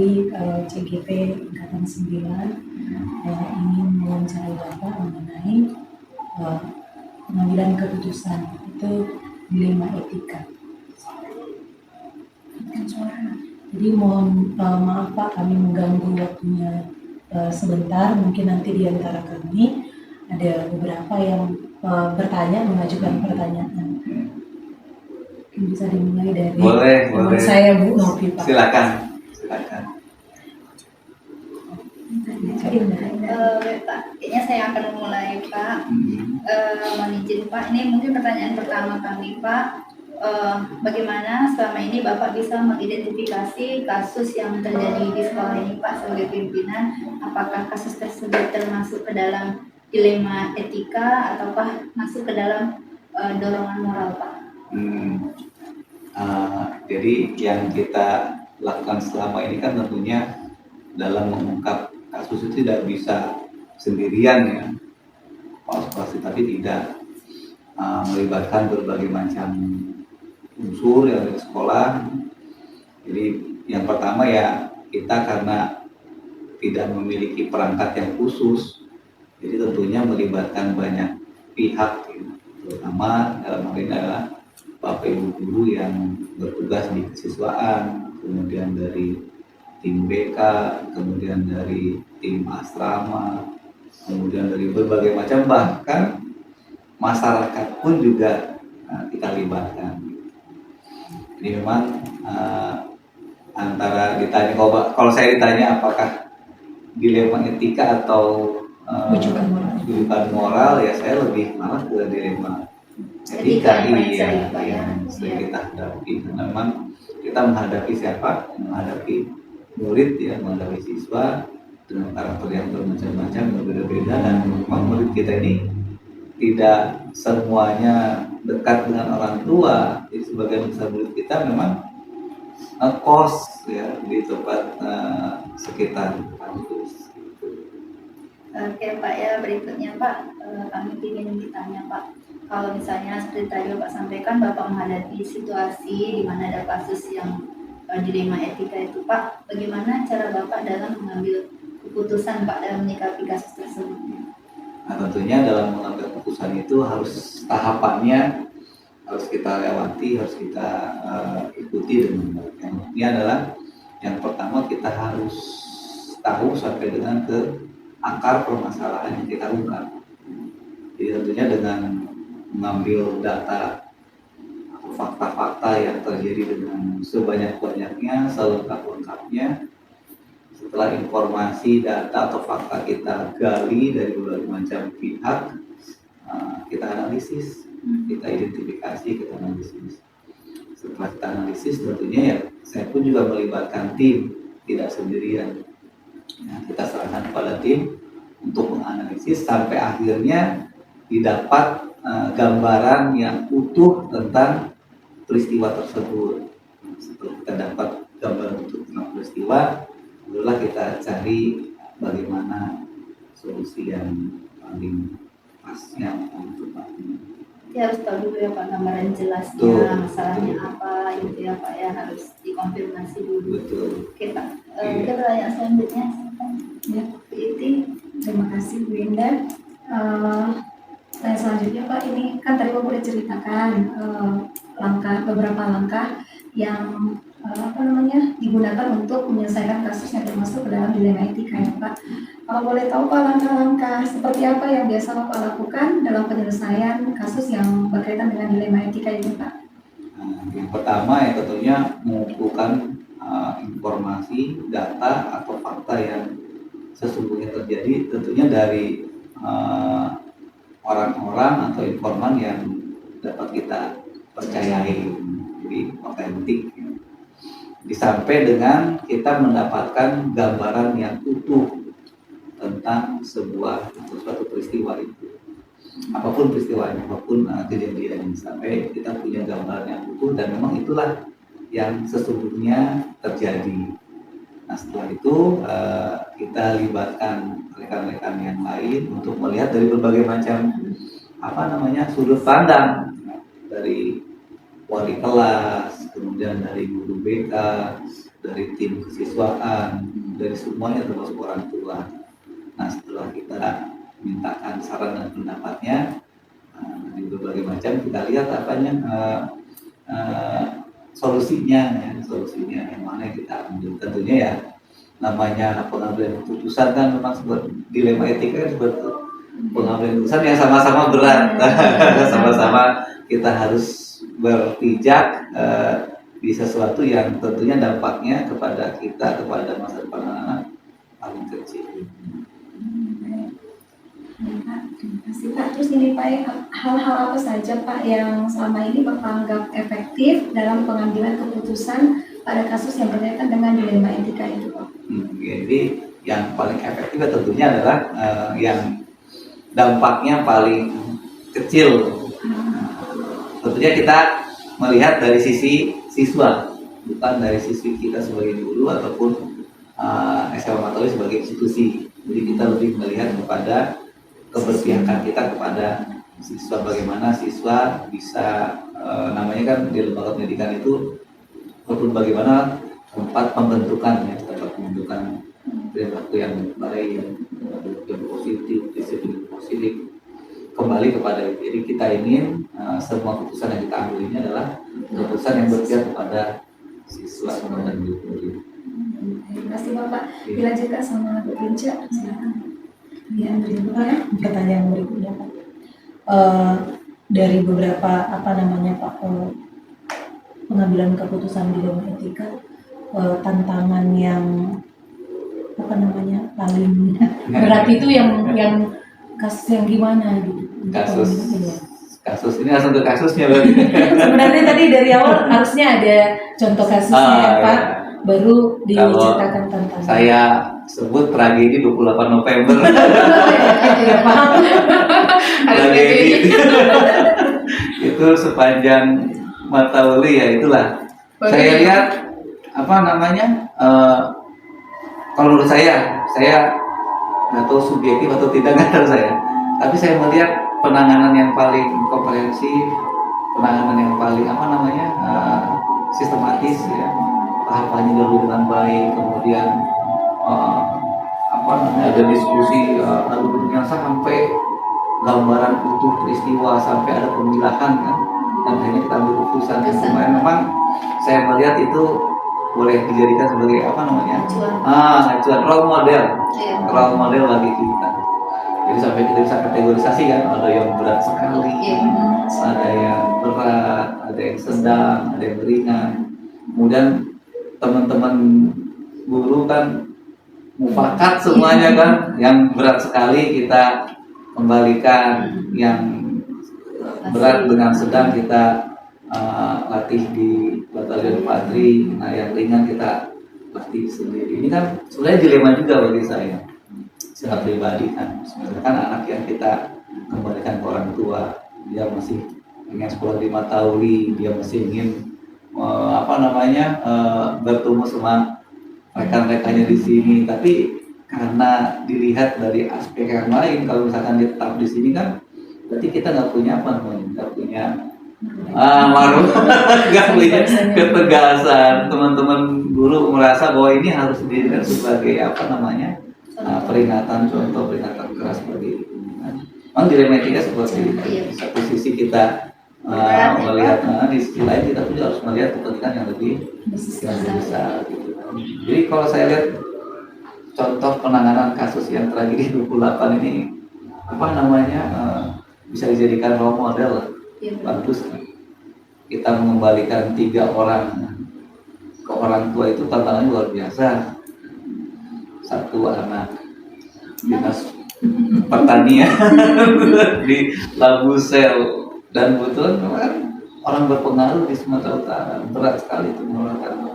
dari CGP Angkatan 9 ingin mewawancarai Bapak mengenai pengambilan keputusan itu dilema etika. Jadi mohon maaf Pak, kami mengganggu waktunya sebentar. Mungkin nanti di antara kami ada beberapa yang bertanya, mengajukan pertanyaan. Mungkin bisa dimulai dari boleh. Saya Bu Novi Pak. Silakan. Pak, kayaknya saya akan mulai Pak. Mohon izin Pak, ini mungkin pertanyaan pertama kami Pak. Bagaimana selama ini Bapak bisa mengidentifikasi kasus yang terjadi di sekolah ini Pak sebagai pimpinan? Apakah kasus tersebut termasuk ke dalam dilema etika ataukah masuk ke dalam dorongan moral Pak? Jadi yang kita lakukan selama ini kan tentunya dalam mengungkap kasus itu tidak bisa sendirian ya, pasti tapi tidak melibatkan berbagai macam unsur yang ada di sekolah. Jadi yang pertama ya, kita karena tidak memiliki perangkat yang khusus, jadi tentunya melibatkan banyak pihak ya. Terutama dalam hal ini adalah Bapak Ibu guru yang bertugas di kesiswaan, kemudian dari tim BK, kemudian dari tim asrama, kemudian dari berbagai macam, bahkan masyarakat pun juga kita libatkan. Jadi memang antara ditanya, kalau saya ditanya apakah dilema etika atau rujukan moral, ya saya lebih malah ke dilema etika yang sering kita hadapi. Memang kita menghadapi siapa? Menghadapi murid ya, menghadapi siswa dengan karakter yang bermacam-macam, berbeda-beda, dan memang murid kita ini tidak semuanya dekat dengan orang tua. Jadi sebagian besar murid kita memang kos ya di tempat sekitar kampus. Oke Pak ya, berikutnya Pak, kami ingin ditanya Pak, kalau misalnya seperti tadi Bapak sampaikan, Bapak menghadapi situasi di mana ada kasus yang dilema etika itu Pak, bagaimana cara Bapak dalam mengambil keputusan Pak dalam menyikapi kasus tersebut? Nah, tentunya dalam mengambil keputusan itu harus tahapannya harus kita lewati, harus kita ikuti dengan baik. Ini adalah yang pertama, kita harus tahu sampai dengan ke akar permasalahan yang kita ungkap. Jadi tentunya dengan mengambil data atau fakta-fakta yang terjadi dengan sebanyak-banyaknya, selengkap-lengkapnya. Setelah informasi, data atau fakta kita gali dari berbagai macam pihak, kita analisis, kita identifikasi, kita analisis. Setelah kita analisis, tentunya ya saya pun juga melibatkan tim, tidak sendirian. Ya, kita serahkan kepada tim untuk menganalisis sampai akhirnya didapat gambaran yang utuh tentang peristiwa tersebut. Setelah kita dapat gambaran utuh tentang peristiwa, barulah kita cari bagaimana solusi yang paling pasnya untuk Pak. Jadi harus tahu dulu ya Pak gambaran jelasnya, masalahnya apa gitu ya Pak ya, harus dikonfirmasi dulu. Betul. Oke Pak, kita pertanyaan selanjutnya. Ya, Terima kasih Bu Indah. Saya selanjutnya Pak, ini kan tadi Bapak sudah ceritakan beberapa langkah yang digunakan untuk menyelesaikan kasus yang termasuk ke dalam dilema etika ya Pak. Kalau boleh tahu Pak, langkah-langkah seperti apa yang biasa Bapak lakukan dalam penyelesaian kasus yang berkaitan dengan dilema etika ini Pak? Yang pertama ya tentunya mengumpulkan informasi, data atau fakta yang sesungguhnya terjadi, tentunya dari orang-orang atau informan yang dapat kita percayai, jadi otentik. Sampai dengan kita mendapatkan gambaran yang utuh tentang suatu peristiwa itu, apapun peristiwanya, apapun kejadiannya, sampai kita punya gambaran yang utuh dan memang itulah yang sesungguhnya terjadi. Nah setelah itu kita libatkan rekan-rekan yang lain untuk melihat dari berbagai macam sudut pandang, dari wali kelas, kemudian dari guru BK, dari tim kesiswaan, dari semuanya termasuk orang tua. Nah setelah kita mintakan saran dan pendapatnya di berbagai macam, kita lihat apanya solusinya yang mana yang kita ambil. Tentunya ya namanya pengambilan keputusan kan memang sebuah dilema etika kan, sebuah pengambilan keputusan yang sama-sama berat. Sama-sama kita harus berpijak di sesuatu yang tentunya dampaknya kepada kita, kepada masa depan anak-anak paling kecil. Pak, terima kasih Pak. Terus ini Pak, hal-hal apa saja Pak yang selama ini Bapak anggap efektif dalam pengambilan keputusan pada kasus yang berkaitan dengan dilema etika itu Pak? Jadi yang paling efektif tentunya adalah yang dampaknya paling kecil. Tentunya kita melihat dari sisi siswa, bukan dari sisi kita sebagai guru ataupun SMA Matauli sebagai institusi. Jadi kita lebih melihat kepada keberpihakan kita kepada siswa, bagaimana siswa bisa namanya kan di lembaga pendidikan itu ataupun bagaimana tempat pembentukan perilaku yang baik, yang positif, disiplin positif, kembali kepada diri kita. Ingin semua keputusan yang kita ambil ini adalah keputusan yang berpihak kepada siswa dan guru. Terima kasih Bapak. Dilanjutkan sama Bu Kinca, silakan. Ya, Pertanyaan berikutnya Pak. Dari beberapa Pak pengambilan keputusan dilema etika, tantangan yang paling berat itu yang kasus yang gimana gitu? Kasus ini langsung ke kasusnya berarti. Sebenarnya tadi dari awal harusnya ada contoh kasusnya Pak, baru diceritakan tantangan. Saya sebut tragedi 28 November. Ya, paham. Tragedi itu sepanjang Matauli ya itulah. Saya lihat kalau menurut saya nggak tahu subjektif atau tidak, nggak tahu saya. Tapi saya melihat penanganan yang paling komprehensif, penanganan yang paling sistematis ya, tahapannya dulu dengan baik, kemudian ada diskusi yang sampai gambaran utuh peristiwa, sampai ada pemilahan kan, dan akhirnya kita ambil keputusan. Memang saya melihat itu boleh dijadikan sebagai acuan role model bagi kita. Jadi sampai kita bisa kategorisasi kan, ada yang berat sekali, ada yang berat, ada yang sedang, ada yang ringan. Kemudian teman-teman guru kan mufakat semuanya kan, yang berat sekali kita kembalikan, yang berat dengan sedang kita latih di batalion infanteri, nah yang ringan kita latih sendiri. Ini kan sebenarnya dilema juga bagi saya secara pribadi kan. Sebenarnya kan anak yang kita kembalikan ke orang tua, dia masih ingin sekolah di Matauli, dia masih ingin bertemu sama rekan-rekannya di sini, tapi karena dilihat dari aspek yang lain, kalau misalkan dia tetap di sini kan berarti kita nggak punya nggak punya nggak punya ketegasan. Teman-teman guru merasa bahwa ini harus didirikan sebagai peringatan, contoh peringatan keras bagi lingkungan. Memang dilema etika seperti itu. Di satu sisi kita melihat, di sisi lain kita juga harus melihat kepentingan yang lebih besar gitu. Jadi kalau saya lihat contoh penanganan kasus yang tragedi 28 ini bisa dijadikan role model, bagus. Kita mengembalikan 3 orang ke orang tua itu tantangannya luar biasa. Satu anak dinas pertanian di Labusel, dan kebetulan orang berpengaruh di Sumatera Utara, berat sekali itu mengeluarkan.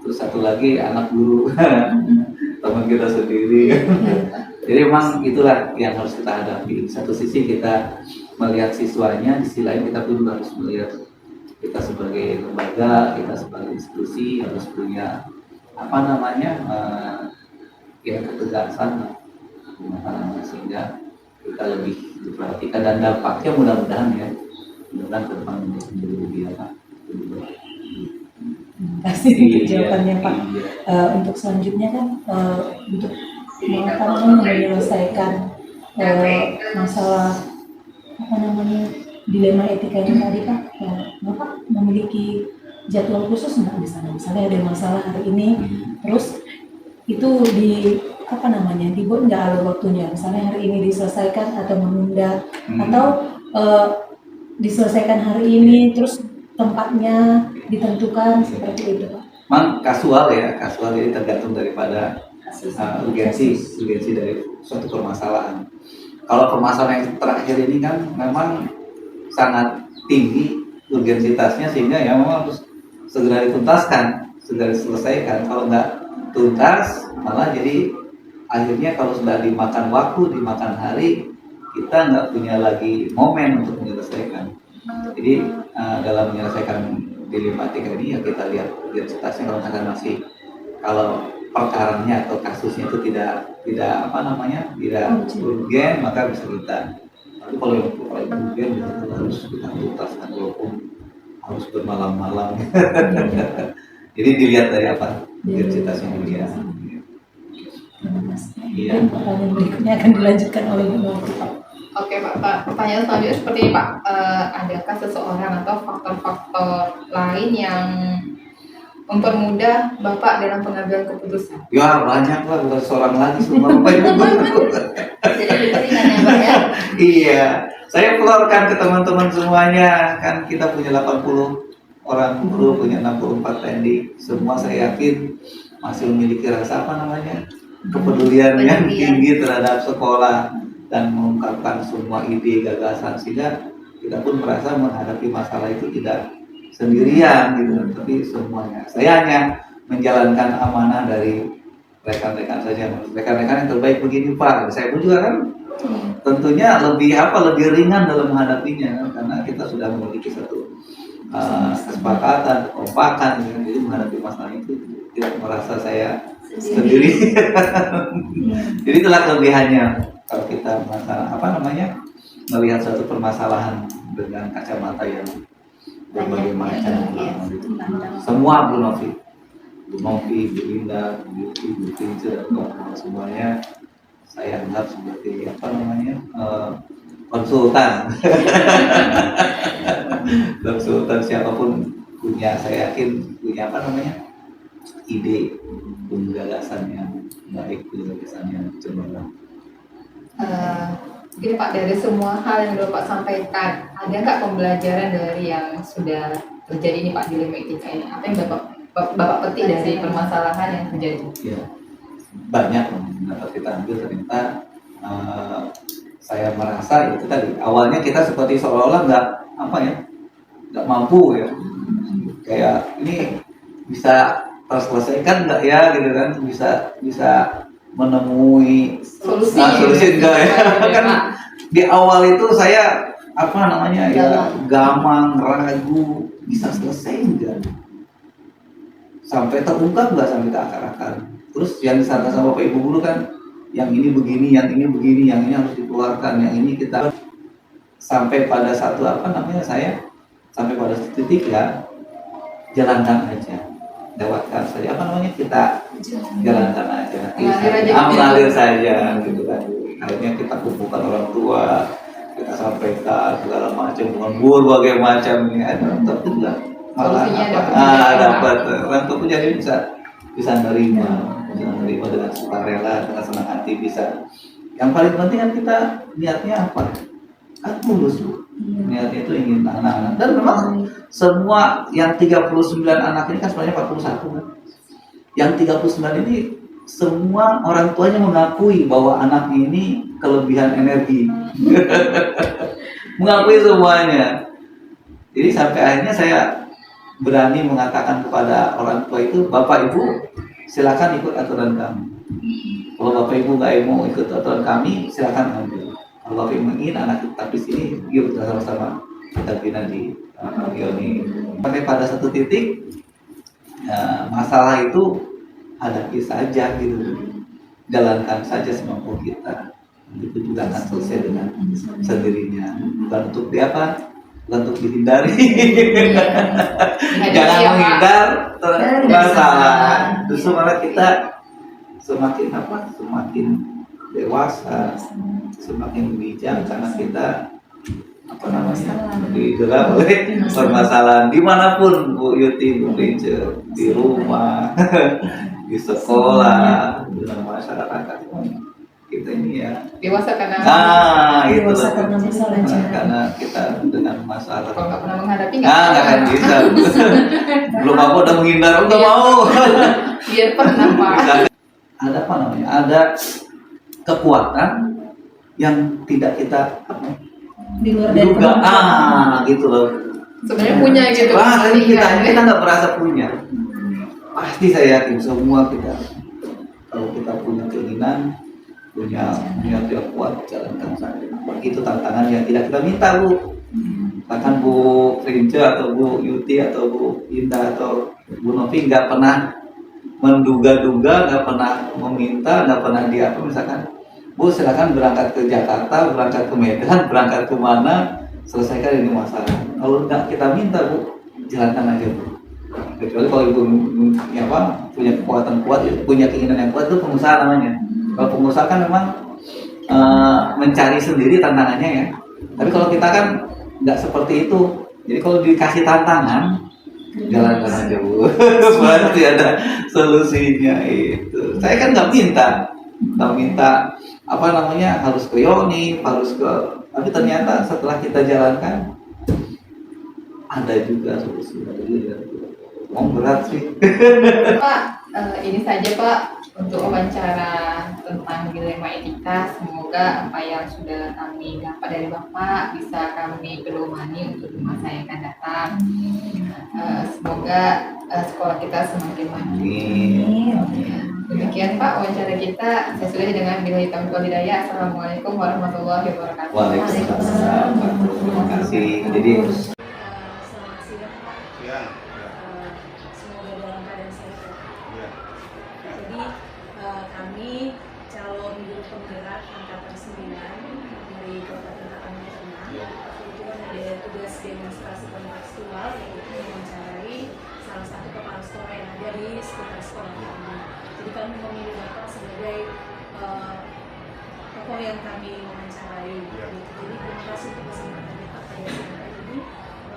Terus satu lagi anak guru teman kita sendiri. Jadi memang itulah yang harus kita hadapi. Satu sisi kita melihat siswanya, di sisi lain kita pun harus melihat kita sebagai lembaga, kita sebagai institusi harus punya ketegasan sehingga kita lebih diperhatikan, dan dampaknya mudah-mudahan ke depan menjadi lebih kasih untuk Iya, jawabannya Pak. iya. Untuk selanjutnya kan untuk apa namanya menyelesaikan masalah apa namanya dilema etika ini tadi Pak, Bapak memiliki jadwal khusus nggak misalnya ada masalah hari ini, terus itu di apa namanya dibuat nggak alur waktunya, misalnya hari ini diselesaikan atau menunda atau eh, diselesaikan hari ini terus tempatnya ditentukan seperti itu Pak. Memang kasual ya, kasual jadi tergantung daripada urgensi dari suatu permasalahan. Kalau permasalahan yang terakhir ini kan memang sangat tinggi urgensitasnya sehingga ya memang harus segera dituntaskan, segera diselesaikan. Kalau nggak tuntas malah jadi akhirnya kalau sudah dimakan waktu, dimakan hari, kita nggak punya lagi momen untuk menyelesaikan. Jadi dalam menyelesaikan dilematika ini ya kita lihat urgensitasnya. Kalau misalkan masih kalau perkaranya atau kasusnya itu tidak apa namanya tidak urgen maka bisa kita. Tapi kalau yang urgen itu harus kita tuntaskan walaupun harus bermalam-malam. Jadi dilihat dari apa urgensitasnya dia. Iya. Mungkin pertanyaan berikutnya akan dilanjutkan oleh Bu Novi Pak. Oke Pak, pertanyaan selanjutnya seperti ini Pak, adakah seseorang atau faktor-faktor lain yang mempermudah Bapak dalam pengambilan keputusan? Ya banyak lah, bukan seorang lagi semua Bapak Ibu. Jadi beriringan ya Pak ya. Iya, saya keluarkan ke teman-teman semuanya, kan kita punya 80 orang guru, punya 64 TNI, semua saya yakin masih memiliki rasa apa namanya kepedulian yang tinggi terhadap sekolah dan mengungkapkan semua ide gagasan sehingga kita pun merasa menghadapi masalah itu tidak sendirian gitu, tapi semuanya. Saya hanya menjalankan amanah dari rekan-rekan saja, rekan-rekan yang terbaik begini Pak. Saya pun juga kan tentunya lebih ringan dalam menghadapinya kan? Karena kita sudah memiliki satu kesepakatan, kekompakan, gitu. Jadi menghadapi masalah itu tidak merasa saya sendiri. Jadi itulah kelebihannya kalau kita masalah apa namanya melihat suatu permasalahan dengan kacamata yang berbagai macam. Semua Bu Novi, Bu Linda, Bu Tince dan kawan-kawan semuanya saya anggap seperti apa namanya konsultan. Konsultan siapapun punya, saya yakin punya apa namanya ide, punya gagasan yang baik, punya gagasan yang cemerlang. Gini Pak, dari semua hal yang Bapak sampaikan, ada nggak pembelajaran dari yang sudah terjadi ini Pak dilema etika ini? Apa yang Bapak petik dari permasalahan yang terjadi? Ya, banyak yang dapat kita ambil. Ternyata saya merasa itu tadi awalnya kita seperti seolah-olah nggak mampu ya, kayak ini bisa terselesaikan nggak ya gitu kan, bisa menemui solusi enggak ya kan. Di awal itu saya apa namanya ya gamang, ragu bisa selesai enggak, sampai terungkap nggak sampai ke akar-akar. Terus yang disarankan sama Bapak Ibu guru kan yang ini begini, yang ini begini, yang ini harus dikeluarkan, yang ini kita sampai pada satu apa namanya saya sampai pada satu titik ya jalankan aja, lewatkan saja apa namanya kita jalankan aja, mengalir saja gitu kan. Akhirnya kita kumpulkan orang tua, kita sampaikan segala macam dengan berbagai macam ini, tetap juga malah dapat orang tua jadi bisa nerima dengan sukarela, dengan senang hati bisa. Yang paling penting kan kita niatnya apa? Kan tulus Bu. Niatnya itu ingin anak-anak. Dan memang semua yang 39 anak ini kan sebenarnya 41 kan. Yang 39 ini semua orang tuanya mengakui bahwa anaknya ini kelebihan energi. Mengakui semuanya. Jadi sampai akhirnya saya berani mengatakan kepada orang tua itu, Bapak Ibu silakan ikut aturan kami. Kalau Bapak Ibu nggak mau ikut aturan kami, silakan ambil. Kalau Bapak Ibu ingin anak tetap di sini, yuk kita sama-sama kita bina di Gioni. Sampai pada satu titik masalah itu hadapi saja gitu, jalankan saja semampu kita. Itu juga akan selesai dengan sendirinya. Bukan untuk untuk dihindari. Iya. Jangan Iya, Pak. menghindar masalah. masalah. Justru malah kita semakin semakin dewasa, semakin bijak karena kita dijerat oleh permasalahan dimanapun Bu Yuti, Bu Rince, di rumah, di sekolah, dengan masyarakat kita ini ya. Dewasa karena Itu Dewasa loh. karena masalah. Karena kita dengan masalah. kalau nggak pernah menghadapi Nggak akan bisa. Belum apa udah menghindar, udah Iya. mau. biar pernah Pak. Ada apa namanya? Ada kekuatan yang tidak kita Di luar dari duga. kemampuan. Gitu loh. Sebenarnya punya gitu. Tapi Iya. kita nggak merasa punya. Pasti saya yakin semua kita, kalau kita punya keinginan, punya niat yang kuat, jalankan saja. Itu tantangan yang tidak kita minta, Bu. Bahkan Bu Rince atau Bu Yuti atau Bu Indah atau Bu Novi nggak pernah menduga-duga, nggak pernah meminta, nggak pernah diapa. Misalkan, Bu silakan berangkat ke Jakarta, berangkat ke Medan, berangkat ke mana, selesaikan ini masalah. Kalau nggak kita minta, Bu, jalankan aja, Bu. Kecuali kalau Ibu punya kekuatan kuat, punya keinginan yang kuat, itu pengusaha namanya. Kalau pengusaha kan memang mencari sendiri tantangannya ya. Tapi kalau kita kan nggak seperti itu. Jadi kalau dikasih tantangan, jalankan aja, Bu. Pasti ada solusinya itu. Saya kan nggak minta harus ke Yoni, harus ke. Tapi ternyata setelah kita jalankan ada juga solusi. Ada juga. Berat sih. Pak, ini saja Pak untuk wawancara tentang dilema etika. Semoga apa yang sudah kami dapat dari Bapak bisa kami pedomani untuk di masa yang akan datang. Semoga sekolah kita semakin maju. Demikian Pak wawancara kita. Saya sudah dengan Billahi Taufiq wal Hidayah. Assalamualaikum warahmatullahi wabarakatuh. Waalaikumsalam. Terima kasih. Jadi Selamat siang, Pak. Ya, Semoga dalam keadaan sehat. ya. Jadi kami calon guru penggerak angkatan 9 dari Kabupaten Tapanuli Tengah. Kebetulan ada tugas demonstrasi kontekstual yaitu mewawancarai salah satu kepala sekolah yang ada di sekitar sekolah kami. Jadi kami memilih Bapak sebagai tokoh yang kami wawancarai. Jadi terima kasih untuk kesempatan Bapak pada siang ini.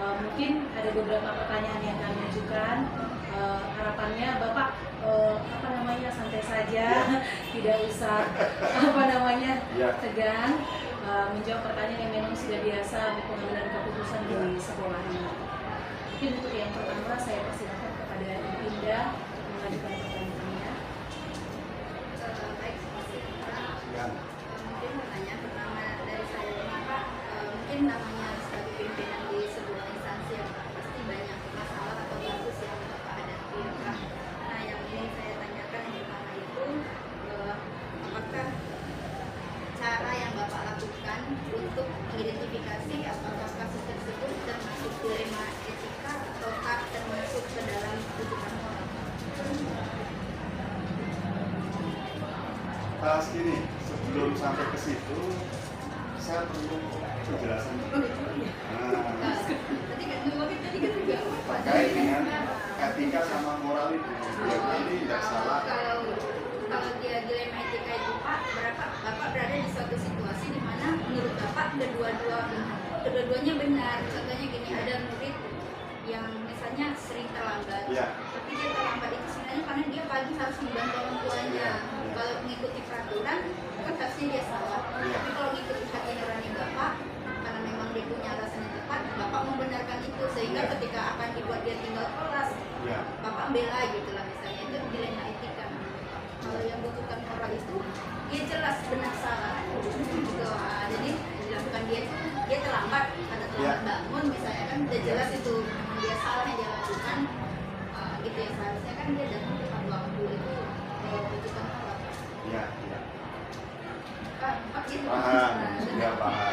Mungkin ada beberapa pertanyaan yang kami ajukan. Harapannya Bapak santai saja, tidak usah tegang, menjawab pertanyaan yang memang sudah biasa pengambilan keputusan di sekolah ini. Mungkin untuk yang pertama saya persilakan kepada Ibu Indah mengajukan pertanyaannya. Baik, terima kasih Pak. Ya. Mungkin pertanyaan pertama dari saya, Pak, mungkin namanya sebagai pimpinan di sebuah instansi yang pasti banyak masalah atau kasus yang Bapak hadapi, ya, Pak. Nah, yang ini saya tanyakan yang pertama itu, apakah cara yang Bapak lakukan untuk mengidentifikasi apakah kasus tersebut termasuk dilema etika ataukah termasuk ke dalam rujukan moral? Gini, sebelum sampai ke situ, saya perlu penjelasan. Terkait dengan etika sama moral itu, ini tidak salah. Kalau dia dilema etika itu Pak, Bapak berada di suatu situasi di mana menurut Bapak kedua-duanya benar. Contohnya gini, ada murid yang misalnya sering terlambat, Ya. tapi dia terlambat itu sebenarnya karena dia pagi harus membantu orang tuanya. Kalau mengikuti peraturan, kan harusnya dia salah. Ya. Tapi kalau mengikuti hati nurani Bapak, karena memang dia punya alasan yang tepat, Bapak membenarkan itu sehingga Ya. ketika akan dibuat dia tinggal kelas, Ya. Bapak bela gitu lah misalnya, itu dilema etika. Kalau yang butuhkan moral itu dia jelas benar salah gitu. Jadi dilakukan dia terlambat karena terlambat bangun misalnya, kan udah jelas itu memang dia salah yang dia lakukan, gitu ya. Seharusnya kan dia datang tepat waktu, itu butuhkan moral. Ya. Pak gitu. Paham. Ya, paham.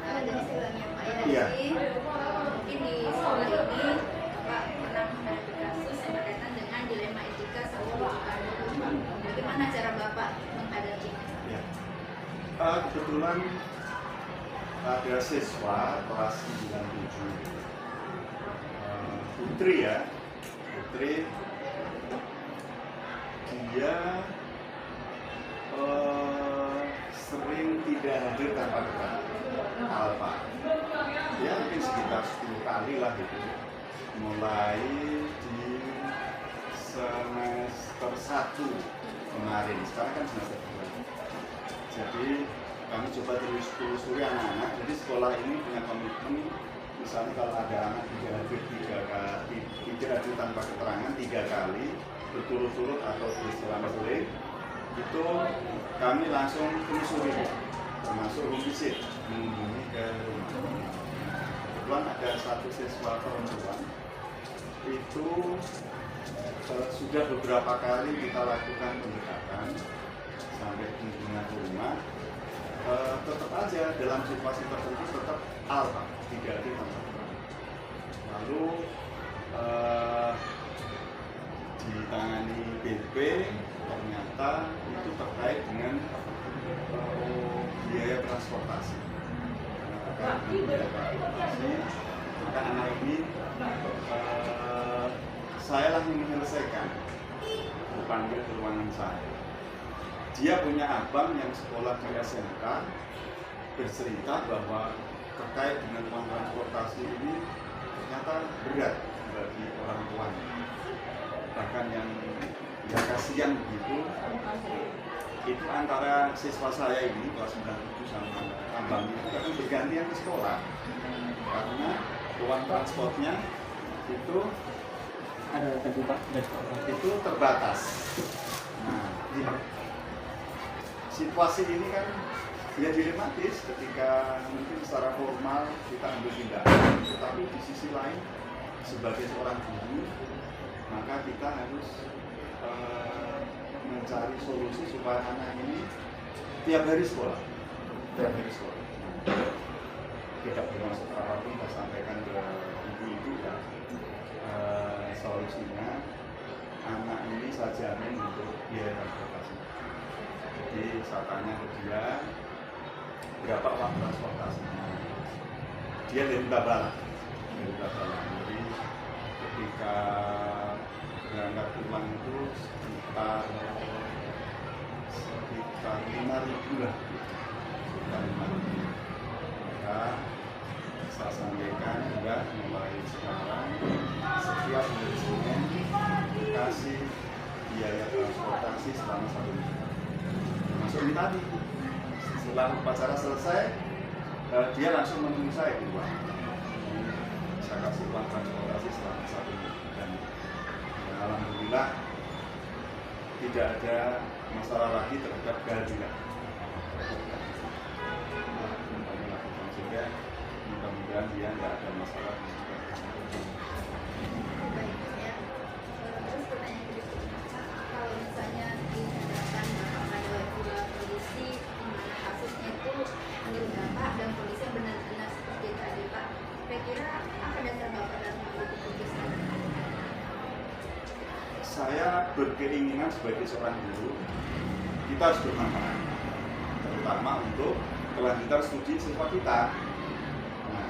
Jadi sebelumnya Pak ya, Iya. jadi mungkin di sekolah ini Pak pernah menghadapi kasus yang berkaitan dengan dilema etika sama rujukan moral. Bagaimana cara Bapak menghadapinya? Ya. Kebetulan ada siswa kelas 97 Putri ya, Putri, dia sering tidak hadir tanpa keterangan alfa. Ya mungkin sekitar 10 kali lah gitu. Mulai di semester 1 kemarin, sekarang kan semester 2. Jadi kami coba terus telusuri anak-anak. Jadi sekolah ini punya komitmen, misalnya kalau ada anak tidak hadir tanpa keterangan 3 kali berturut-turut atau berselang-seling, itu kami langsung telusuri, termasuk home visit, mengunjungi ke rumah. Kebetulan ada satu siswa perempuan itu sudah beberapa kali kita lakukan pendekatan sampai kunjungan ke rumah, tetap aja dalam situasi tertentu tetap alfa, tidak hadir tanpa keterangan. Lalu ditangani BP, ternyata itu terkait dengan biaya transportasi. Karena terkait dengan biaya transportasi, maka anak ini saya langsung menyelesaikan, dipanggil ke ruangan saya. Dia punya abang yang sekolah di SMK, bercerita bahwa terkait dengan uang transportasi ini ternyata berat bagi orang tuanya. Bahkan yang ya kasihan begitu, itu antara siswa saya ini kelas 97 sama abang itu akan bergantian ke sekolah karena uang transportnya itu ada tadi Pak itu terbatas. Nah, situasi ini kan ya dilematis ketika mungkin secara formal kita ambil tindakan, tetapi di sisi lain sebagai seorang guru maka kita harus mencari solusi supaya anak ini tiap hari sekolah. Tidak bermaksud apapun kita sampaikan ke ibu-ibu ya. Solusinya anak ini saya jamin untuk biaya transportasi. Jadi saya tanya ke dia berapa uang transportasinya. Dia dari Babalan. Jadi ketika berangkat pulang itu sekitar 5.000 lah. Sekitar 5.000. Maka saya sampaikan juga mulai sekarang setiap hari Senin dikasih biaya transportasi selama 1 minggu. Termasuk ini tadi, setelah upacara selesai, dia langsung menemui saya di ruang. Saya kasih uang transportasi selama 1 minggu dan ya, alhamdulillah tidak ada masalah lagi terhadap kehadiran. Mudah-mudahan dia tidak ada masalah. Baik ya. Terus pertanyaan berikutnya, kalau misalnya dihadapkan pada pihak polisi di mana kasusnya itu menurut Bapak dan polisi yang benar-benar seperti tadi Pak, kira-kira apa dasar Bapak dalam mengambil keputusan? Saya berkeinginan sebagai seorang guru kita harus bermanfaat, terutama untuk kelanjutan studi siswa kita. Nah,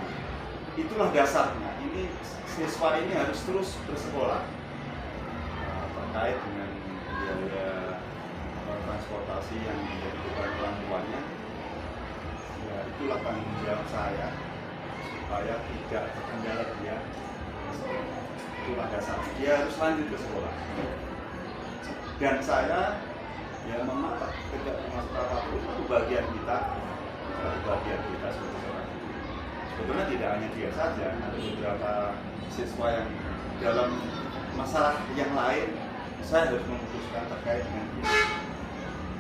itulah dasarnya. Ini siswa ini harus terus bersekolah. Terkait dengan biaya transportasi yang menjadi beban orang tuanya, ya itulah tanggung jawab saya supaya tidak terkendala dia. Itulah dasarnya. Dia harus lanjut ke sekolah. Dan saya ya memang tidak termasuk apapun itu bagian kita sebagai seorang guru. Sebetulnya tidak hanya dia saja, ada beberapa siswa yang dalam masalah yang lain saya harus memutuskan terkait dengan dia.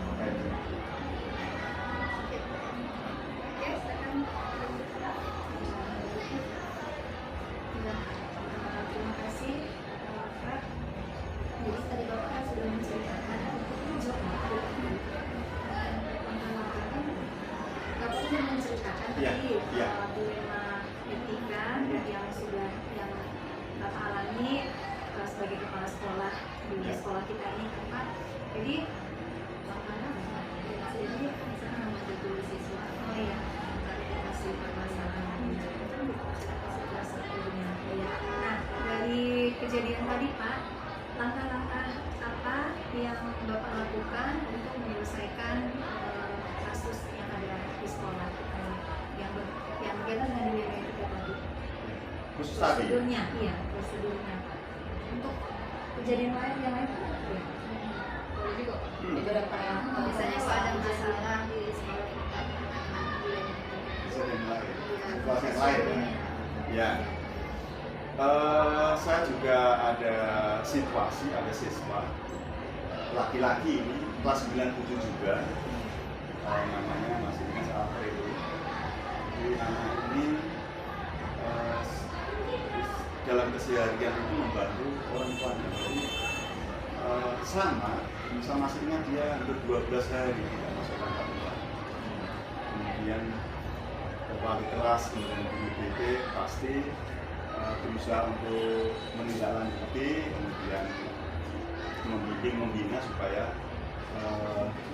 Oke, silakan. Terima kasih Pak. Jadi tadi Bapak kan sudah menceritakan Bapak sudah menceritakan Iya, tadi iya. dilema etika yang sudah yang Bapak alami sebagai kepala sekolah di Iya. sekolah kita ini Pak. Jadi bagaimana? Jadi misalkan nama dulu siswa, oh ya, klarifikasi Pak. yang Bapak lakukan untuk menyelesaikan kasus yang ada di sekolah yang berkaitan dengan nilai etika tadi? Khusus tadi. Prosedurnya, iya, prosedurnya. Untuk kejadian lain yang lain ya. Boleh juga beberapa yang Misalnya kalau ada masalah di sekolah kita, Kejadian lain, situasi yang lain ya. Saya juga ada situasi, ada siswa laki-laki ini kelas 97 juga, namanya masih Mas Alfredo. Jadi anak ini dalam keseharian itu membantu orang tuanya. Jadi selama saya masih ingat dia hampir 12 hari tidak masuk kantor. Kemudian wali kelas, kemudian guru BP pasti berusaha untuk menindaklanjuti, kemudian membimbing, membina supaya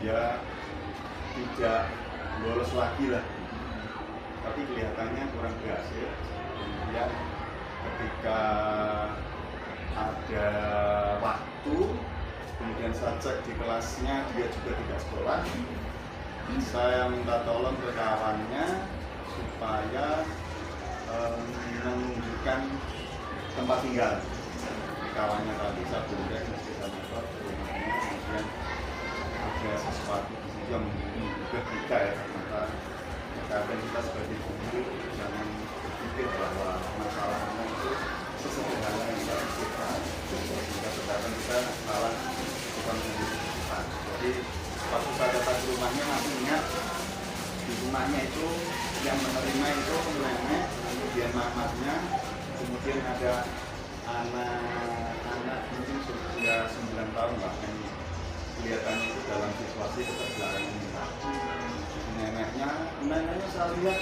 dia tidak bolos lagi lah. Tapi kelihatannya kurang berhasil. Kemudian ketika ada waktu, kemudian saya cek di kelasnya dia juga tidak sekolah. Saya minta tolong ke kawannya supaya menunjukkan tempat tinggal kawannya tadi. Saya berikan sepeda motor ke rumahnya, kemudian ada sesuatu di situ yang menggugah kita ya, karena kadang kita sebagai guru jangan berpikir bahwa masalahnya itu sesederhana yang kita pikirkan, sehingga sedangkan kita salah bukan menunjukkan. Jadi waktu saya datang ke rumahnya masih ingat di rumahnya itu yang menerima itu nenek, kemudian mamanya, kemudian ada anak mungkin sudah 9 tahun lah, yang kelihatannya itu dalam situasi keterbelakangan. Neneknya saya lihat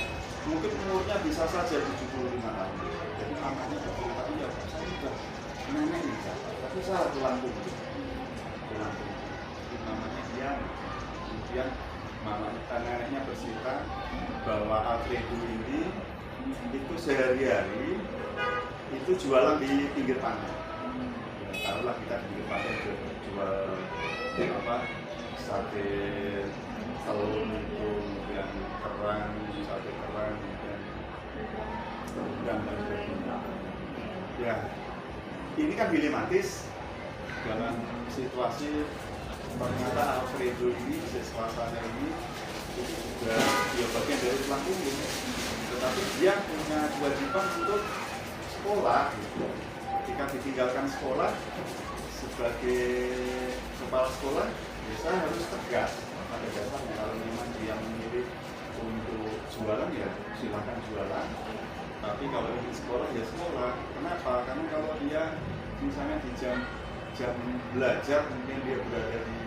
mungkin umurnya bisa saja 75 tahun. Jadi mamanya berkata, iya saya sudah nenek ini, tapi saya tulang punggung. Jadi mamanya diam. Kemudian neneknya bercerita bahwa Alfredo ini itu sehari-hari itu jualan di pinggir pantai. Ya, taruhlah kita di pinggir pantai jual sate telur itu, kemudian kerang, sate kerang, dan sebagainya. Ya, ini kan dilematis dalam situasi ternyata Alfredo ini, siswa saya ini itu juga dia bagian dari tulang punggung, tetapi dia punya kewajiban untuk sekolah. Gitu. Ketika ditinggalkan sekolah sebagai kepala sekolah, ya saya harus tegas pada dasarnya. Kalau memang dia memilih untuk jualan ya silakan jualan, tapi kalau ingin sekolah ya sekolah. Kenapa? Karena kalau dia misalnya di jam belajar mungkin dia berada di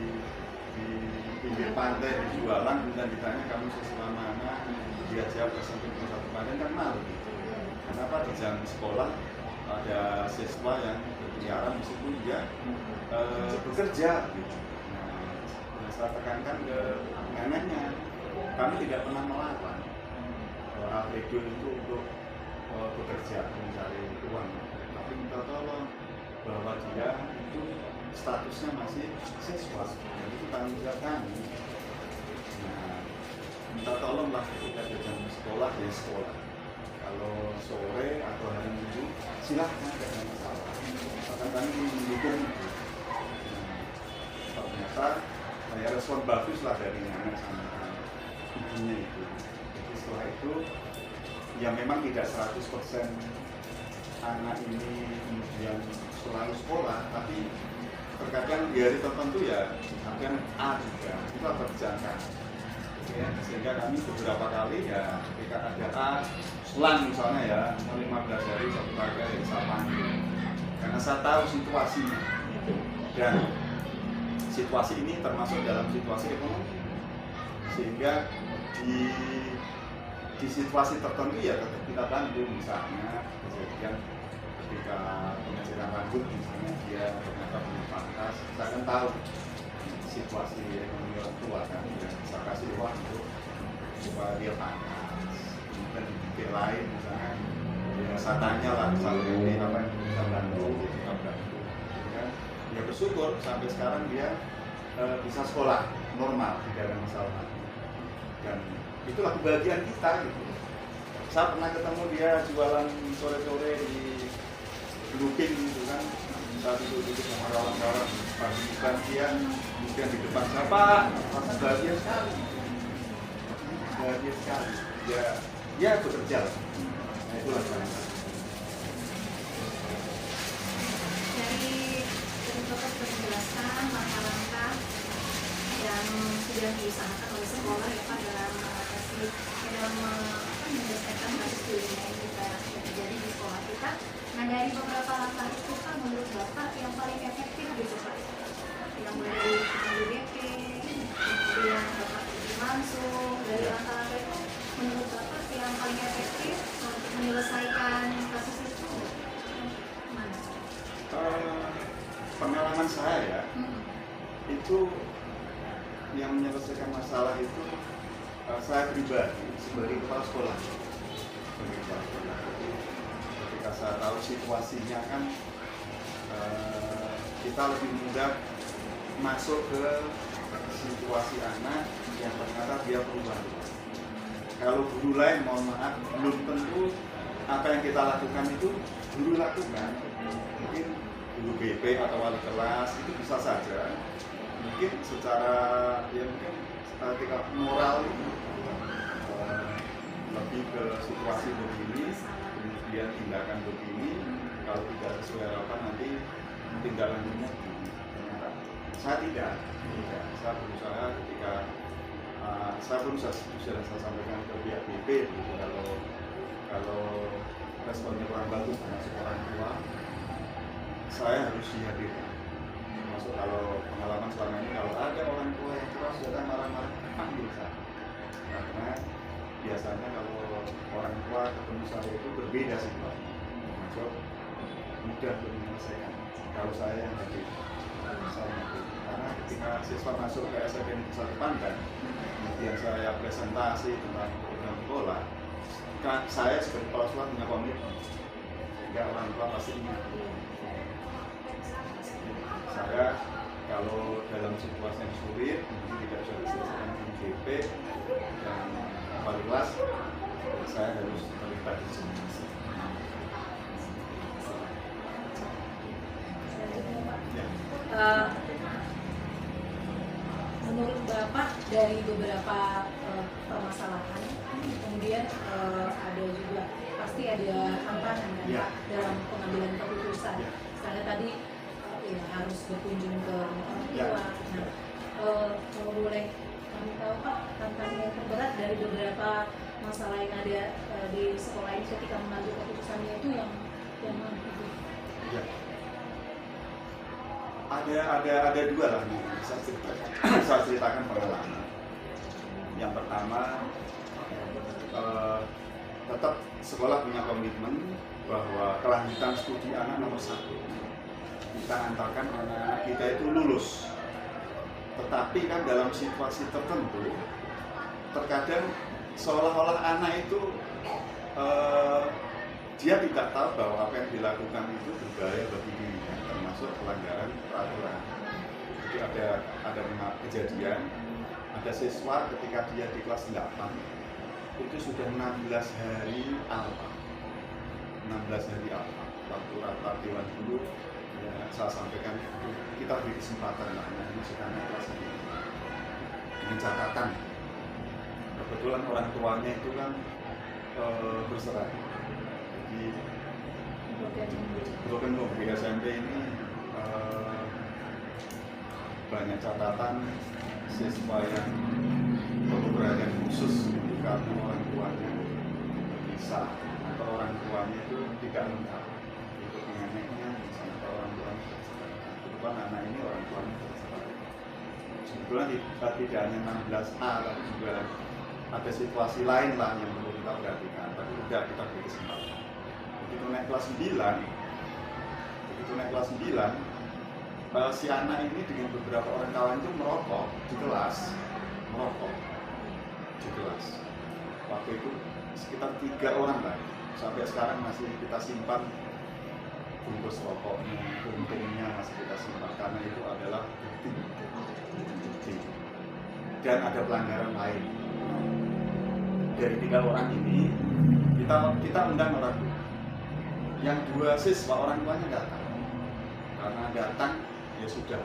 pinggir pantai di jualan, kemudian ditanya kamu siswa mana, dia jawab SMP satu Padang, kan malu gitu. Kenapa di jam sekolah ada siswa yang berkeliaran meskipun dia bekerja gitu. Nah, saya tekankan ke neneknya, kami tidak pernah melarang Alfredo itu untuk bekerja mencari uang, tapi minta tolong bahwa dia itu statusnya masih siswa, dan itu tanggung jawab kami. Nah, minta tolonglah ketika dia jam sekolah ya sekolah. Kalau sore atau hari Minggu silahkan, tidak ada masalah. Bahkan kami mendukung itu. Nah, ternyata saya respon bagus lah dari anak sama ibunya itu. Jadi setelah itu ya memang tidak 100% anak ini kemudian selalu sekolah, tapi terkadang di hari tertentu ya akan A juga itu akan berjangka. Ya, sehingga kami beberapa kali ya ketika ada A selang misalnya ya 15 hari satu kali ya saya panggil, karena saya tahu situasinya, dan situasi ini termasuk dalam situasi ekonomi, sehingga di situasi tertentu ya tetap kita bantu. Misalnya kejadian ketika pengecilan rambut misalnya dia ternyata punya pangkas, saya kan tahu situasi ekonomi orang tua kan, ya saya kasih uang untuk supaya dia pangkas. Kemudian di titik lain misalnya ya saya tanya lah misalnya ini apa yang bisa bantu, kita bantu. Ya, ya bersyukur sampai sekarang dia bisa sekolah normal, tidak ada masalah. Dan itulah kebahagiaan kita gitu. Saya pernah ketemu dia jualan sore-sore di Lupin gitu kan, saat itu duduk sama kawan-kawan pagi dia kemudian di depan siapa, rasa bahagia sekali, bahagia sekali. Ya bekerja lah. Nah, itulah cara. Dari Bapak sudah menjelaskan langkah-langkah yang sudah diusahakan oleh sekolah ya Pak dalam mengatasi menyelesaikan kasus bullying yang kita terjadi di sekolah kita. Nah dari beberapa langkah itu Pak, menurut Bapak yang paling efektif gitu Pak, yang mulai dari BP, kemudian Bapak langsung dari langkah-langkah itu, menurut Bapak yang paling efektif untuk menyelesaikan kasus itu mana? Pengalaman saya ya, itu yang menyelesaikan masalah itu saya pribadi sebagai kepala sekolah. Ketika saya tahu situasinya kan kita lebih mudah masuk ke situasi anak yang ternyata dia berubah. Kalau guru lain, mohon maaf, belum tentu apa yang kita lakukan itu guru lakukan. Mungkin guru BP atau wali kelas itu bisa saja. Mungkin secara tingkat moral lebih ke situasi begini, kemudian tindakan begini, kalau tidak sesuai harapan nanti tindakan lanjutnya begini. Saya tidak. Saya berusaha ketika saya berusaha sudah saya sampaikan ke pihak BP, gitu. Kalau responnya kurang bagus termasuk orang tua, saya harus dihadirkan. Termasuk kalau pengalaman selama ini, kalau ada orang tua yang keras datang marah-marah, panggil saya. Karena biasanya kalau orang tua ketemu saya itu berbeda situasi, termasuk mudah untuk menyelesaikan. Kalau saya yang hadir, karena ketika siswa masuk ke SMK Satu Pandan, kemudian saya presentasi tentang program sekolah, saya sebagai kepala sekolah punya komitmen, sehingga orang tua pasti ingat. Saya kalau dalam situasi yang sulit, mungkin tidak bisa diselesaikan di BP dan wali kelas, saya harus terlibat di sini. Menurut Bapak dari beberapa permasalahan, kemudian ada juga pasti ada tantangan kan Pak dalam pengambilan keputusan. Misalnya tadi ya harus berkunjung ke orang tua. Nah, kalau boleh kami tahu Pak, tantangan yang terberat dari beberapa masalah yang ada di sekolah ini ketika mengambil keputusannya itu yang mana itu? Ya. Ada dua lah nih, saya ceritakan pengalaman. Yang pertama, tetap sekolah punya komitmen bahwa kelanjutan studi anak nomor satu. Kita antarkan anak kita itu lulus. Tetapi kan dalam situasi tertentu, terkadang seolah-olah anak itu dia tidak tahu bahwa apa yang dilakukan itu berbahaya bagi dirinya, termasuk pelanggaran peraturan. Jadi ada kejadian, ada siswa ketika dia di kelas 8 itu sudah 16 hari alfa. 16 hari alfa. Waktu rapat dewan guru, ya, saya sampaikan kita beri kesempatan lah, ini sudah naik kelas ini. Dengan catatan, kebetulan orang tuanya itu kan bercerai. Di Broken Home di SMP ini banyak catatan siswa yang berperhatian khusus karena orang tuanya bisa atau orang tuanya itu tidak lengkap ikut neneknya, misalnya atau orang tuanya kebetulan anak ini orang tuanya bercerai. Sebetulnya tidak hanya 16A, tapi juga ada situasi lain lah yang perlu kita perhatikan, tapi tidak kita beri kesempatan. Begitu naik kelas 9, si anak ini dengan beberapa orang kawan itu merokok di kelas. Waktu itu sekitar 3 orang lah, sampai sekarang masih kita simpan bungkus rokoknya, puntingnya masih kita simpan karena itu adalah bukti. Dan ada pelanggaran lain. Dari 3 orang ini kita undang orang tua. Yang 2 siswa orang tuanya datang. Karena datang ya sudah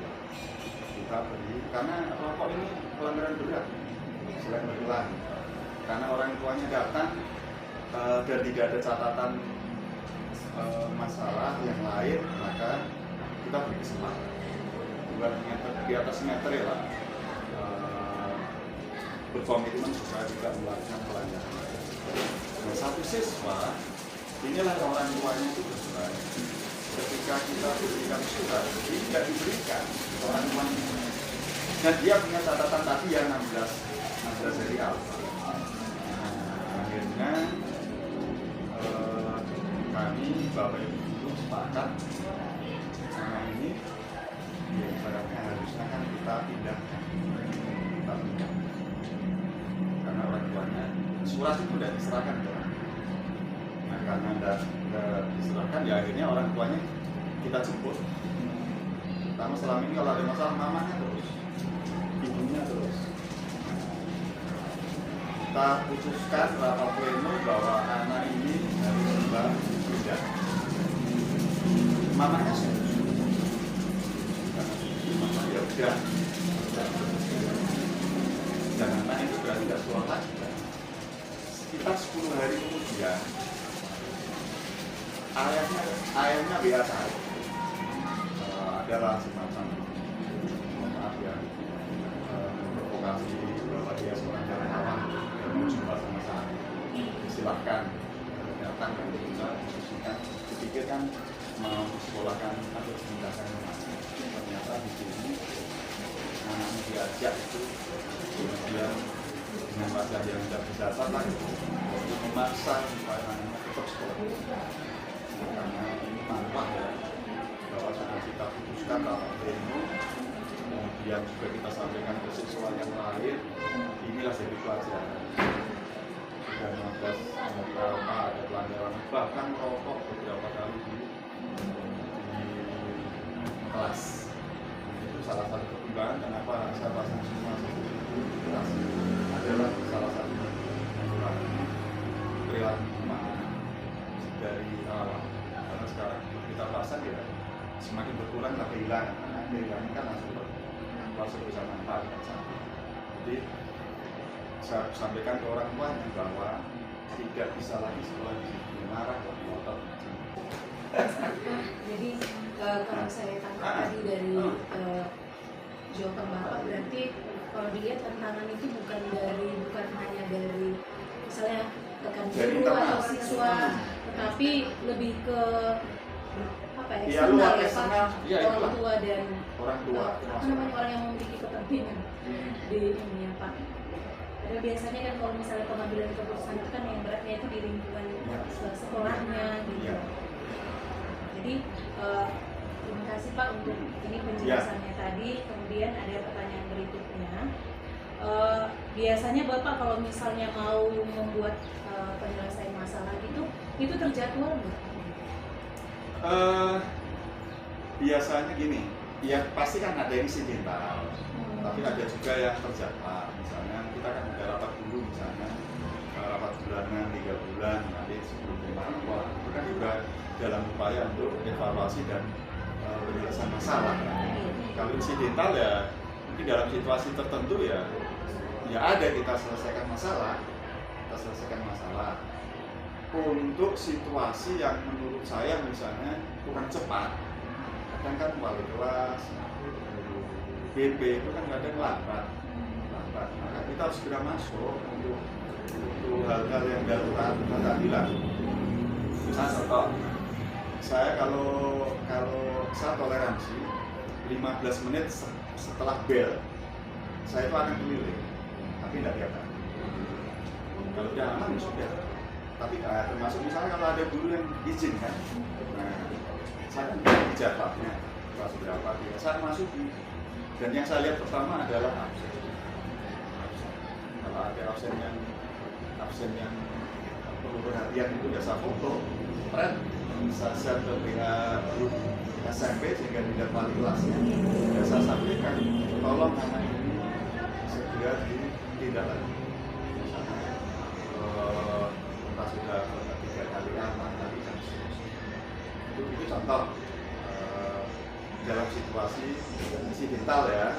kita beri karena rokok ini pelanggaran berat selain berulang. Karena orang tuanya datang dan tidak ada catatan masalah yang lain, maka kita beri kesempatan buat di atas meter ya lah berkomitmen supaya tidak melakukan pelanggaran. Dan 1 siswa inilah orang tuanya itu bersurat. Ketika kita berikan surat, ini tidak diberikan orang tuanya. Dan dia punya catatan tadi yang 16 dari alfa. Akhirnya kami Bapak Ibu guru sepakat sama ini ya ibaratnya harusnya kan kita pindahkan karena orang tuanya surat itu sudah diserahkan ke orang. Nah karena tidak diserahkan ya akhirnya orang tuanya kita jemput. Karena selama ini kalau ada masalah mamanya terus, ibunya terus. Kita putuskan rapat pleno bahwa anak ini harus pindah. Mamanya setuju. Mama ya udah. Dan anak itu berarti tidak sekolah lagi. Sekitar 10 hari kemudian, ayahnya WA saya. Adalah semacam maaf ya, provokasi bahwa dia seorang wartawan yang mau jumpa sama saya. Silahkan datang dan kita diskusikan. Dipikir kan mau sekolahkan atau memindahkan kemana. Ternyata di sini anaknya diajak itu kemudian dengan wajah yang tidak berdasar lah untuk memaksa supaya anaknya tetap sekolah. Karena ini tanpa ya bahwa sudah kita putuskan rapat pleno, kemudian juga kita sampaikan ke siswa yang lain, inilah jadi pelajaran. Dan beberapa ada pelanggaran bahkan merokok beberapa kali di kelas. Itu salah satu pertimbangan kenapa saya pasang semua di kelas adalah salah satu perilaku dari awal. Karena sekarang kita pasang ya semakin berkurang lah kehilangan, karena kehilangan kan langsung bisa manfaatkan sama. Jadi saya sampaikan ke orang tua bahwa tidak bisa lagi sekolah di sini marah dan ngotot. Jadi kalau saya tangkap tadi dari jawaban Bapak, berarti kalau dilihat tantangan itu bukan hanya dari misalnya rekan guru atau siswa, tetapi lebih ke apa ya, eksternal ya Pak, orang tua dan orang yang memiliki kepentingan di ini ya Pak. Ada biasanya kan kalau misalnya pengambilan keputusan itu kan yang beratnya itu di lingkungan sekolahnya gitu. Jadi terima kasih Pak untuk ini penjelasannya tadi. Kemudian ada pertanyaan berikutnya. Biasanya Bapak kalau misalnya mau membuat penyelesaian masalah itu terjadwal nggak? Biasanya gini, ya pasti kan ada yang insidental, tapi ada juga yang terjadwal. Misalnya kita kan ada rapat dulu, misalnya rapat bulanan 3 bulan nanti sebelum terima rapor, itu kan juga dalam upaya untuk evaluasi dan penyelesaian masalah. Kalau insidental ya mungkin dalam situasi tertentu ya ada kita selesaikan masalah. Untuk situasi yang menurut saya misalnya kurang cepat, kadang kan wali kelas, BP itu kan kadang lambat, maka kita harus segera masuk untuk hal-hal yang darurat. Maka bilang, misalnya contoh, saya kalau saya toleransi 15 menit setelah bel, saya itu akan keliling, tapi tidak tiap hari. Kalau dia aman ya sudah. Tapi termasuk misalnya kalau ada guru yang izin kan, nah saya kan di jadwalnya kelas berapa dia, saya masuki. Dan yang saya lihat pertama adalah absen. Kalau ada absen yang perlu perhatian itu ya saya foto, bisa share ke pihak grup SMP sehingga tidak wali kelasnya. Dan saya sampaikan, tolong anak ini segera ditindak lagi. Misalnya, entah sudah 3 kali, 4 kali dan seterusnya. Itu contoh dalam situasi insidental ya,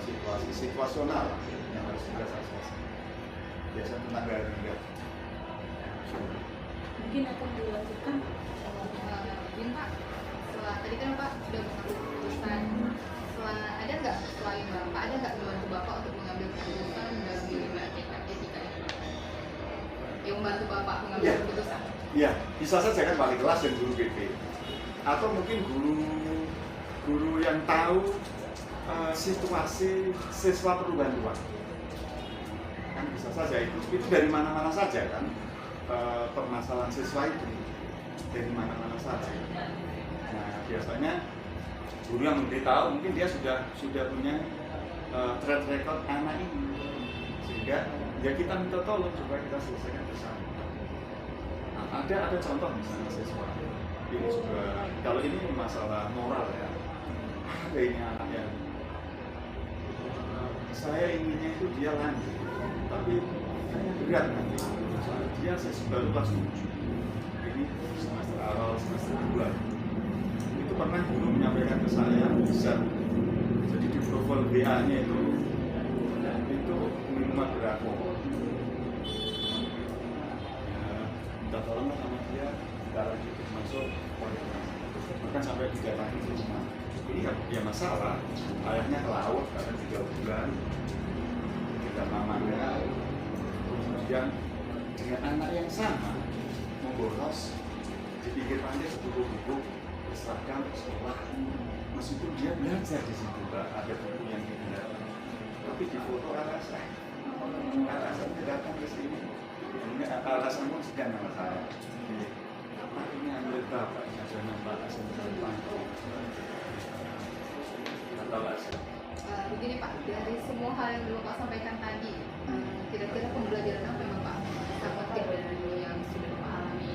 situasi situasional yang harus kita selesaikan. Biasa tetangga enggak. Mungkin akan dilakukan Mungkin Pak, setelah tadi kan Pak sudah mengambil keputusan, ada nggak selain Bapak, ada nggak membantu Bapak untuk mengambil keputusan dalam dilema etika ini Pak? Yang membantu Bapak mengambil keputusan? Iya, bisa saja kan wali kelas dan guru BP, atau mungkin guru yang tahu situasi siswa perlu bantuan. Kan bisa saja itu dari mana-mana saja kan, permasalahan siswa itu dari mana-mana saja. Nah biasanya guru yang lebih tahu mungkin dia sudah punya track record anak ini, sehingga ya kita minta tolong supaya kita selesaikan bersama. Nah, ada contoh misalnya siswa ini juga, kalau ini masalah moral ya, ada ini anak yang saya inginnya itu dia lanjut, tapi kayaknya berat nanti. Dia baru kelas 7, ini semester awal, semester 2. Itu pernah guru menyampaikan ke saya, bisa jadi di profil BA-nya itu minuman beralkohol. Minta tolong sama dia, kita lanjut masuk poligraf. Bahkan sampai 3 kali di rumah. Ini ya masalah, ayahnya ke laut karena 3 bulan, tidak mamanya, kemudian dengan anak yang sama membolos di pinggir pantai 10 buku seragam sekolah, meskipun dia belajar di situ, ada buku yang digunakan, tapi di foto alasan datang ke sini, ini alasan pun sekian nama saya. Apa ini ambil bapak, ini ada nama alasan atau alasan. Begini Pak, dari semua hal yang Bapak sampaikan tadi, kira-kira pembelajaran apa yang Bapak dapatkan dari yang sudah Bapak alami?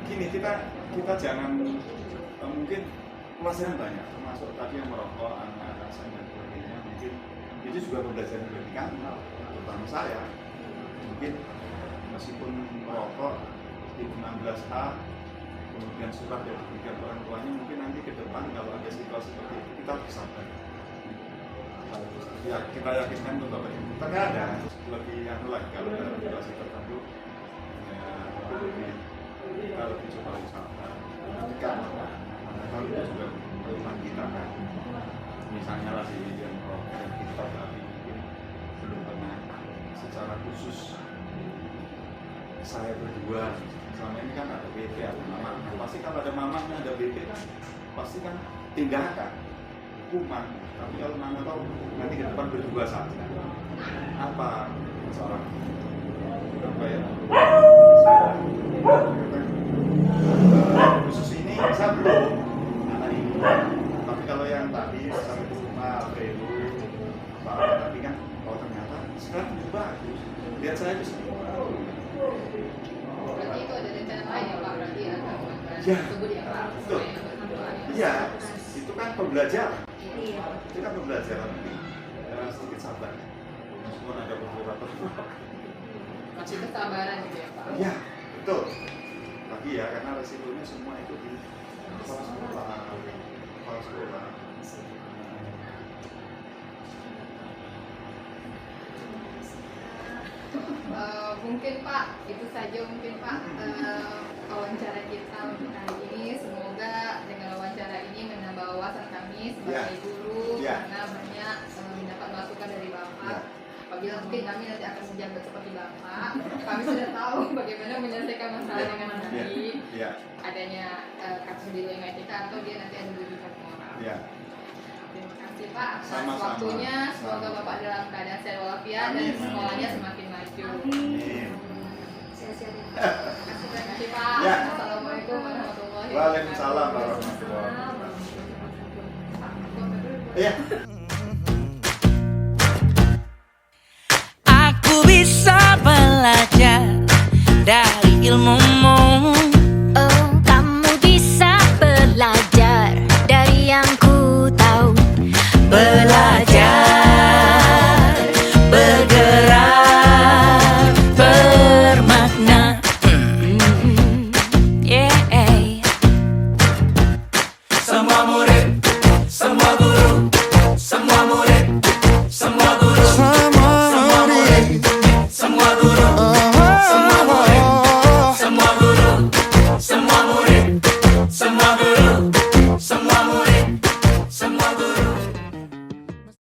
Gini, kita jangan mungkin pelajaran banyak, termasuk tadi yang merokok, anak alasan dan sebagainya. Mungkin itu juga pembelajaran bagi kami, terutama saya. Mungkin meskipun merokok di 16A, kemudian surat yang diberikan orang tuanya, mungkin nanti ke depan kalau ada situasi seperti itu kita bisa sabar. Ya, kita yakinkan untuk Bapak Ibu. Terkadang lebih lagi kalau dalam situasi tertentu, ya, kita lebih coba usahakan. Kalau itu juga perumahan kita kan. Misalnya lah si yang merokok dan kita tapi mungkin belum pernah secara khusus saya berdua. Selama ini kan ada BP, ada mama. Pasti kalau ada mamanya, ada BP kan, pasti kan tindakan, hukuman. Tapi kalau mama tahu nanti ke depan berdua saja. Apa masalah? Apa ya? Khusus ini saya belum anak ini. Tapi kalau yang tadi sampai rumah, Fredo, tapi kan kalau ternyata sekarang lebih bagus. Lihat saya di sini. Berarti itu ada rencana lain ya Pak, berarti akan melakukan Ya, tersebut ya Pak? betul. Iya, itu kan pembelajaran. Itu kan pembelajaran. Sedikit sabar. Meskipun ada beberapa. Masih kesabaran gitu ya Pak? Iya, betul. Lagi ya, karena resikonya semua itu di kepala sekolah. Mungkin Pak, itu saja mungkin Pak wawancara kita untuk hari ini. Semoga dengan wawancara ini menambah wawasan kami sebagai guru, karena banyak mendapat masukan dari Bapak. Apabila mungkin kami nanti akan menjabat seperti Bapak, kami sudah tahu bagaimana menyelesaikan masalah dengan baik, adanya kasus dilema etika atau dia nanti ada rujukan moral. Terima kasih Pak atas waktunya. Semoga Bapak dalam keadaan sehat walafiat dan sekolahnya semakin maju. Terima kasih Pak. Assalamualaikum warahmatullahi wabarakatuh. Waalaikumsalam warahmatullahi wabarakatuh.